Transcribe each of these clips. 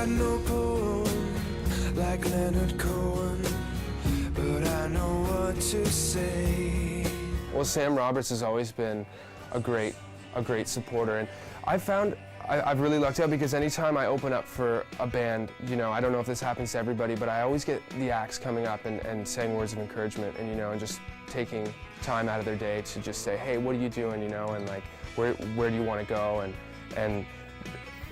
got no poem like Leonard Cohen, but I know what to say. Well, Sam Roberts has always been a great supporter, and I've really lucked out because anytime I open up for a band, you know, I don't know if this happens to everybody, but I always get the acts coming up and saying words of encouragement, and you know, and just taking time out of their day to just say, hey, what are you doing, you know, and like, where do you want to go, and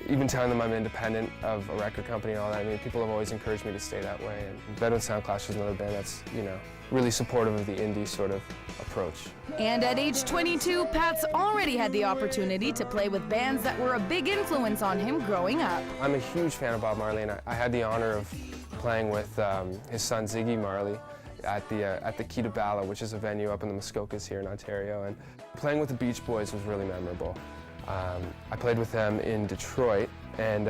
even telling them I'm independent of a record company and all that. I mean, people have always encouraged me to stay that way, and Bedouin Soundclash is another band that's, you know, really supportive of the indie sort of approach. And at age 22, Pat's already had the opportunity to play with bands that were a big influence on him growing up. I'm a huge fan of Bob Marley, and I had the honor of playing with his son Ziggy Marley at the Key to Bala, which is a venue up in the Muskokas here in Ontario, and playing with the Beach Boys was really memorable. I played with them in Detroit, and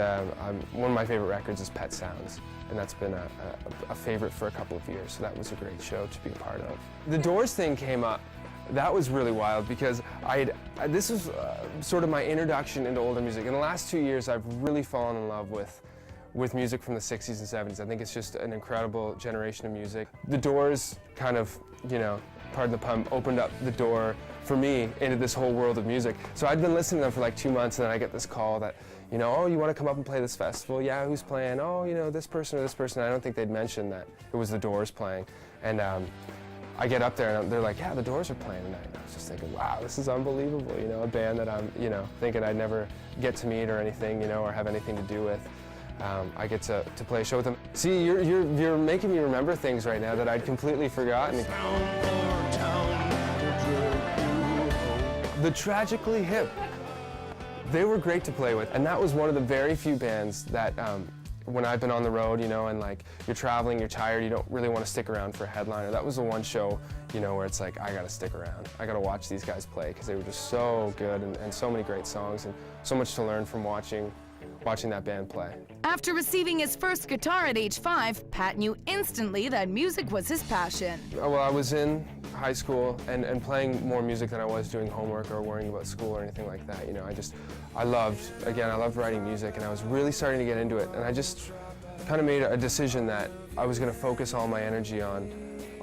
one of my favorite records is Pet Sounds, and that's been a favorite for a couple of years, so that was a great show to be a part of. The Doors thing came up. That was really wild because this was sort of my introduction into older music. In the last 2 years, I've really fallen in love with music from the 60s and 70s. I think it's just an incredible generation of music. The Doors kind of, you know, pardon the pun, opened up the door for me into this whole world of music. So I'd been listening to them for like 2 months, and then I get this call that, you know, oh, you want to come up and play this festival? Yeah, who's playing? Oh, you know, this person or this person. I don't think they'd mentioned that it was the Doors playing. And I get up there and they're like, yeah, the Doors are playing tonight. And I was just thinking, wow, this is unbelievable. You know, a band that I'm, you know, thinking I'd never get to meet or anything, you know, or have anything to do with. I get to play a show with them. See, you're making me remember things right now that I'd completely forgotten. The Tragically Hip. They were great to play with, and that was one of the very few bands that when I've been on the road, you know, and like you're traveling, you're tired, you don't really want to stick around for a headliner. That was the one show, you know, where it's like, I gotta stick around. I gotta watch these guys play because they were just so good and so many great songs and so much to learn from watching that band play. After receiving his first guitar at age 5, Pat knew instantly that music was his passion. Well, I was in high school and playing more music than I was doing homework or worrying about school or anything like that. You know, I loved writing music, and I was really starting to get into it, and I just kind of made a decision that I was going to focus all my energy on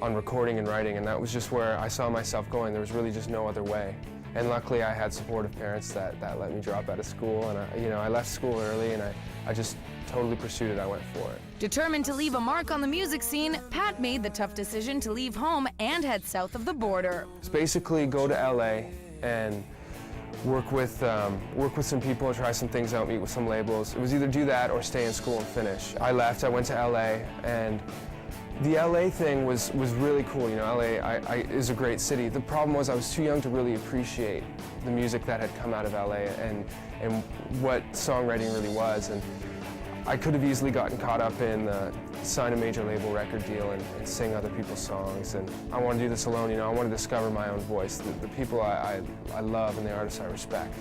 recording and writing, and that was just where I saw myself going. There was really just no other way. And luckily I had supportive parents that let me drop out of school, and I left school early, and I just totally pursued it. I went for it. Determined to leave a mark on the music scene, Pat made the tough decision to leave home and head south of the border. It's basically go to LA and work with some people and try some things out, meet with some labels. It was either do that or stay in school and finish. I left, I went to LA, and the LA thing was really cool. You know, LA is a great city. The problem was I was too young to really appreciate the music that had come out of LA and what songwriting really was. And I could have easily gotten caught up in sign a major label record deal and sing other people's songs. And I want to do this alone. You know, I want to discover my own voice. The people I love and the artists I respect,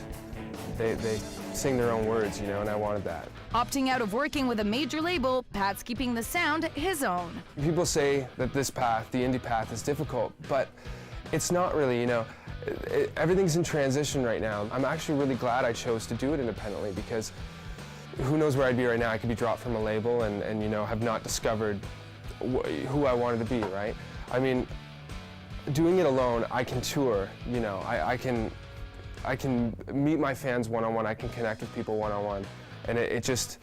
they sing their own words, you know, and I wanted that. Opting out of working with a major label, Pat's keeping the sound his own. People say that this path, the indie path, is difficult, but it's not really, you know. Everything's in transition right now. I'm actually really glad I chose to do it independently, because who knows where I'd be right now. I could be dropped from a label and you know, have not discovered who I wanted to be, right? I mean, doing it alone, I can tour, you know, I can meet my fans one-on-one, I can connect with people one-on-one, and it just,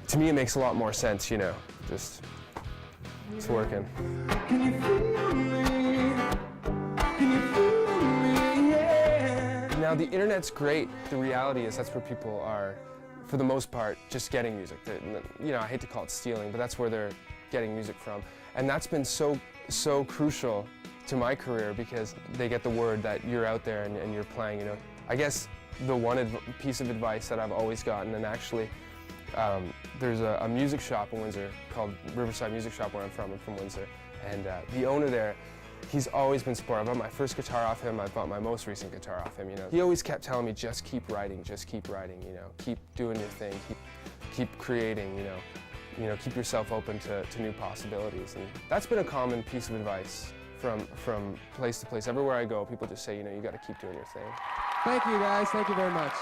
to me, it makes a lot more sense, you know, just, it's working. Can you feel me? Can you feel me? Yeah. Now, the internet's great. The reality is that's where people are, for the most part, just getting music. You know, I hate to call it stealing, but that's where they're getting music from. And that's been so crucial to my career, because they get the word that you're out there and you're playing, you know. I guess the one piece of advice that I've always gotten, and actually there's a music shop in Windsor called Riverside Music Shop where I'm from Windsor, and the owner there, he's always been supportive. I bought my first guitar off him, I bought my most recent guitar off him, you know. He always kept telling me, just keep writing, you know, keep doing your thing, keep creating, you know, keep yourself open to new possibilities. And that's been a common piece of advice from place to place. Everywhere I go, people just say, you know, you got to keep doing your thing. Thank you, guys. Thank you very much.